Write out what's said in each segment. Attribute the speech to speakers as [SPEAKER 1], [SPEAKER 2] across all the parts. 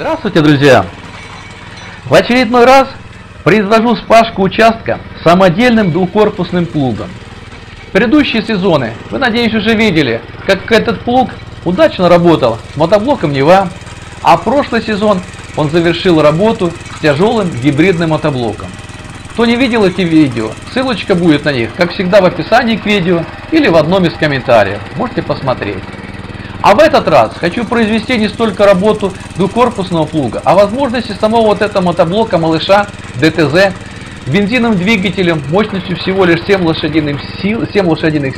[SPEAKER 1] Здравствуйте, друзья! В очередной раз произвожу спашку участка самодельным двухкорпусным плугом. В предыдущие сезоны вы, надеюсь, уже видели, как этот плуг удачно работал с мотоблоком Нева, а прошлый сезон он завершил работу с тяжелым гибридным мотоблоком. Кто не видел эти видео, ссылочка будет на них, как всегда, в описании к видео или в одном из комментариев. Можете посмотреть. А в этот раз хочу произвести не столько работу двухкорпусного плуга, а возможности самого вот этого мотоблока малыша ДТЗ с бензиновым двигателем мощностью всего лишь 7 лошадиных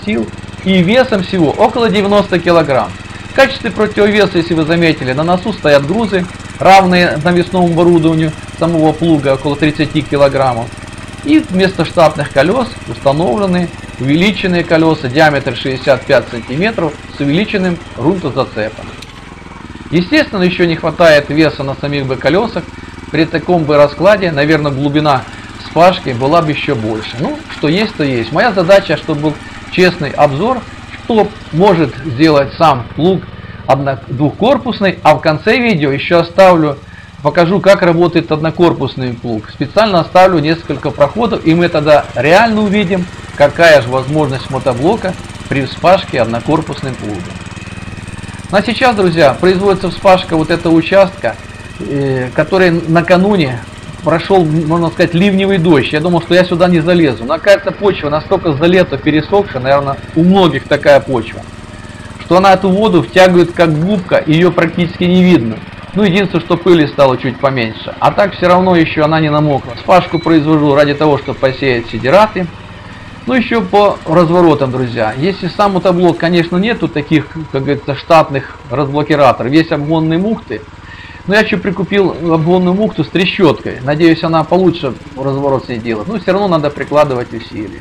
[SPEAKER 1] сил и весом всего около 90 кг. В качестве противовеса, если вы заметили, на носу стоят грузы, равные навесному оборудованию самого плуга, около 30 кг. И вместо штатных колес установлены увеличенные колеса, диаметр 65 см с увеличенным грунтозацепом. Естественно, еще не хватает веса на самих бы колесах. При таком бы раскладе, наверное, глубина спашки была бы еще больше. Ну, что есть, то есть. Моя задача, чтобы был честный обзор, что может сделать сам плуг двухкорпусный, а в конце видео еще покажу, как работает однокорпусный плуг. Специально оставлю несколько проходов, и мы тогда реально увидим, какая же возможность мотоблока при вспашке однокорпусным плугом. Ну, а сейчас, друзья, производится вспашка вот этого участка, который накануне прошел, можно сказать, ливневый дождь. Я думал, что я сюда не залезу. Но, оказывается, почва настолько за лето пересохшая, наверное, у многих такая почва, что она эту воду втягивает как губка, и ее практически не видно. Ну, единственное, что пыли стало чуть поменьше. А так все равно еще она не намокла. Спашку произвожу ради того, чтобы посеять сидираты. Ну, еще по разворотам, друзья. Если сам мотоблок, конечно, нету таких, как говорится, штатных разблокираторов. Есть обгонные мухты. Но я еще прикупил обгонную мухту с трещоткой. Надеюсь, она получше разворот с ней делает. Но все равно надо прикладывать усилия.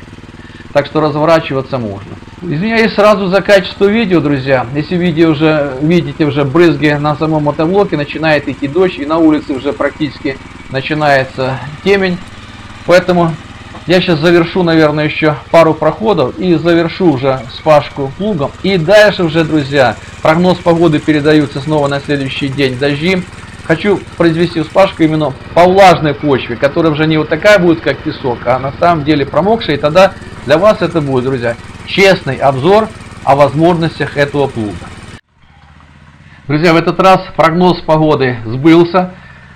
[SPEAKER 1] Так что разворачиваться можно. Извиняюсь сразу за качество видео, друзья. Если видите уже брызги на самом мотоблоке, начинает идти дождь, и на улице уже практически начинается темень. Поэтому я сейчас завершу, наверное, еще пару проходов и завершу уже спашку плугом. И дальше уже, друзья, прогноз погоды передаются снова на следующий день дожди. Хочу произвести вспашку именно по влажной почве, которая уже не вот такая будет, как песок, а на самом деле промокшая. И тогда для вас это будет, друзья, честный обзор о возможностях этого плуга. Друзья, в этот раз прогноз погоды сбылся.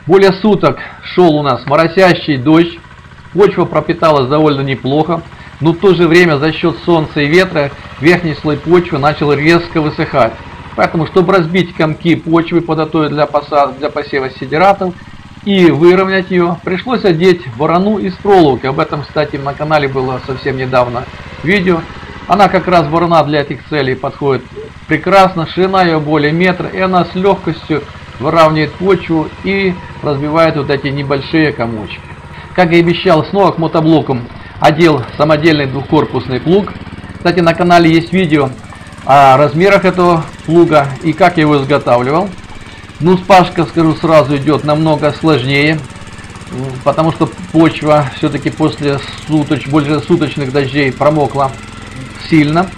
[SPEAKER 1] Более суток шел у нас моросящий дождь. Почва пропиталась довольно неплохо, но в то же время за счет солнца и ветра верхний слой почвы начал резко высыхать. Поэтому, чтобы разбить комки почвы, подготовить для посева сидиратов и выровнять ее, пришлось одеть ворону из проволоки. Об этом, кстати, на канале было совсем недавно видео. Она как раз, ворона, для этих целей подходит прекрасно. Ширина ее более метра, и она с легкостью выравнивает почву и разбивает вот эти небольшие комочки. Как и обещал, снова к мотоблокам одел самодельный двухкорпусный плуг. Кстати, на канале есть видео о размерах этого плуга и как я его изготавливал. Ну, спашка, скажу сразу, идет намного сложнее, потому что почва все-таки после больше суточных дождей промокла сильно.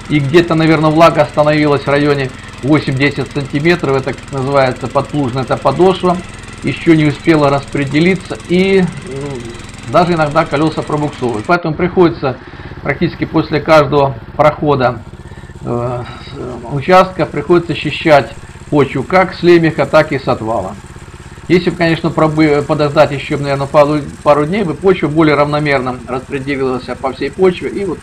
[SPEAKER 1] И где-то, наверное, влага остановилась в районе 8-10 сантиметров. Это как называется подплужная подошва. Еще не успела распределиться, и даже иногда колеса пробуксовывают. Поэтому приходится практически после каждого прохода участка приходится счищать почву как с лемеха, так и с отвала. Если бы, конечно, подождать еще, наверное, пару дней, бы почва более равномерно распределилась по всей почве, и вот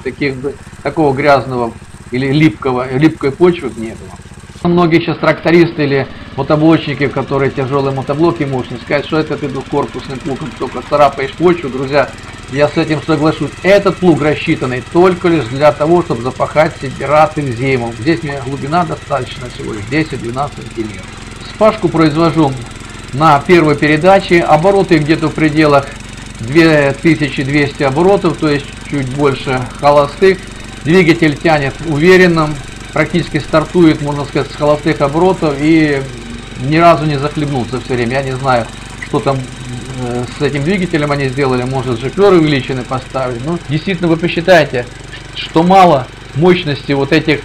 [SPEAKER 1] такого грязного или липкой почвы не было. Многие сейчас трактористы или мотоблочники, которые тяжелые мотоблоки мощные, сказать, что это ты двухкорпусным плугом только царапаешь почву. Друзья, я с этим соглашусь. Этот плуг рассчитанный только лишь для того, чтобы запахать сидираты в зиму. Здесь у меня глубина достаточно всего лишь 10-12 сантиметров. Спашку произвожу на первой передаче. Обороты где-то в пределах 2200 оборотов, то есть чуть больше холостых. Двигатель тянет уверенно. Практически стартует, можно сказать, с холостых оборотов и ни разу не захлебнулся все время. Я не знаю, что там с этим двигателем они сделали, может, жиклеры увеличены поставили. Ну, действительно, вы посчитайте, что мало мощности вот этих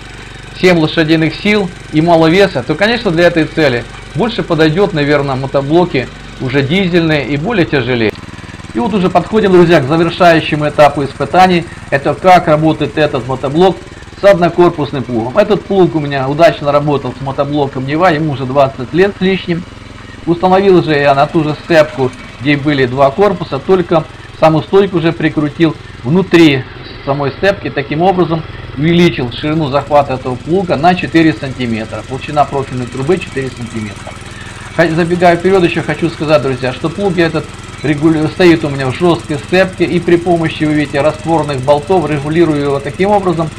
[SPEAKER 1] 7 лошадиных сил и мало веса, то, конечно, для этой цели Больше подойдет, наверное, мотоблоки уже дизельные и более тяжелее. И вот уже подходим, друзья, к завершающему этапу испытаний. Это как работает этот мотоблок с однокорпусным плугом. Этот плуг у меня удачно работал с мотоблоком Нева, ему уже 20 лет с лишним. Установил же я на ту же сцепку, где были два корпуса, только саму стойку уже прикрутил внутри самой сцепки. Таким образом увеличил ширину захвата этого плуга на 4 сантиметра. Толщина профильной трубы 4 сантиметра. Забегая вперед, еще хочу сказать, друзья, что плуг этот стоит у меня в жесткой сцепке, и при помощи, вы видите, растворных болтов регулирую его таким образом,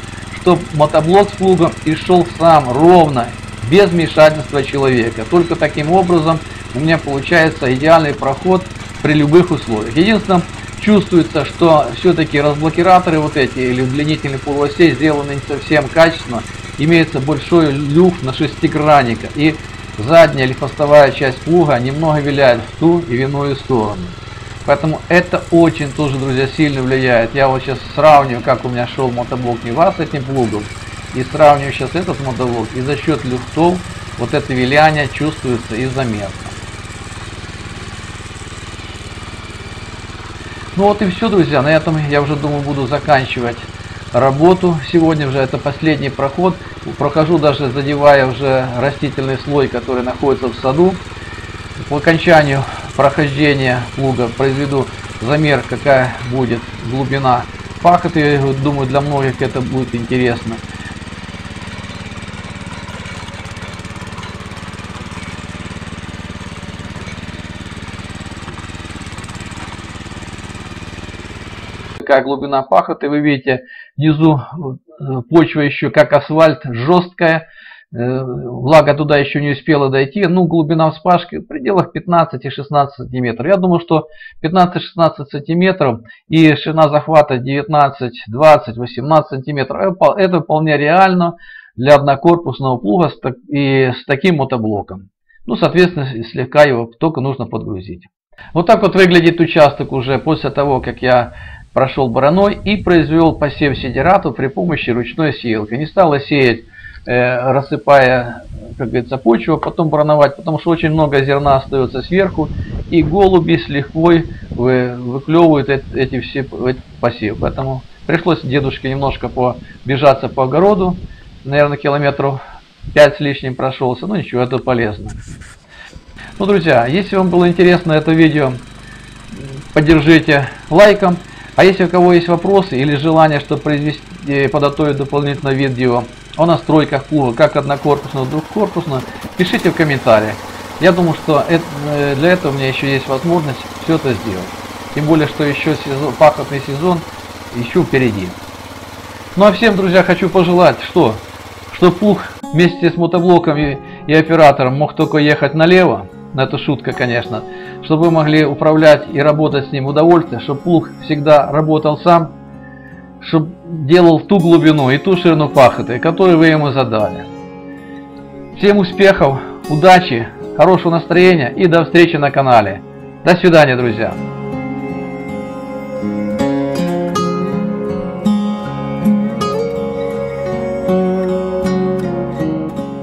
[SPEAKER 1] чтобы мотоблок с плугом и шел сам ровно, без вмешательства человека. Только таким образом у меня получается идеальный проход при любых условиях. Единственное, чувствуется, что все-таки разблокираторы вот эти или удлинительные полуосей сделаны не совсем качественно. Имеется большой люфт на шестигранника, и задняя или хвостовая часть плуга немного виляет в ту и в иную сторону. Поэтому это очень тоже, друзья, сильно влияет. Я вот сейчас сравниваю, как у меня шел мотоблок Нева с этим плугом, и сравниваю сейчас этот мотоблок, и за счет люфтов вот это виляние чувствуется и заметно. Ну вот и все, друзья, на этом я уже думаю буду заканчивать работу. Сегодня уже это последний проход. Прохожу, даже задевая уже растительный слой, который находится в саду. По окончанию прохождения плуга произведу замер, какая будет глубина пахоты. Я думаю, для многих это будет интересно. Какая глубина пахоты, вы видите, внизу почва еще как асфальт, жесткая, влага туда еще не успела дойти. Ну, глубина вспашки в пределах 15-16 сантиметров. Я думаю, что 15-16 сантиметров и ширина захвата 19, 20, 18 сантиметров, это вполне реально для однокорпусного плуга и с таким мотоблоком. Ну, соответственно, слегка его только нужно подгрузить. Вот так вот выглядит участок уже после того, как я прошел бороной и произвел посев сидерату при помощи ручной сеялки. Не стало сеять, рассыпая, как говорится, почву, потом бороновать, потому что очень много зерна остается сверху, и голуби с лихвой выклевывают эти все посевы. Поэтому пришлось дедушке немножко побежаться по огороду, наверное, километров 5 с лишним прошелся, но ничего, это полезно. Ну, друзья, если вам было интересно это видео, поддержите лайком. А если у кого есть вопросы или желание, чтобы подготовить дополнительное видео о настройках плуга, как однокорпусного, двухкорпусного, пишите в комментариях. Я думаю, что для этого у меня еще есть возможность все это сделать. Тем более, что еще пахотный сезон еще впереди. Ну а всем, друзья, хочу пожелать, что плуг вместе с мотоблоком и оператором мог только ехать налево. Это шутка, конечно. Чтобы вы могли управлять и работать с ним в удовольствие, чтобы плуг всегда работал сам, чтобы делал ту глубину и ту ширину пахоты, которую вы ему задали. Всем успехов, удачи, хорошего настроения и до встречи на канале. До свидания, друзья.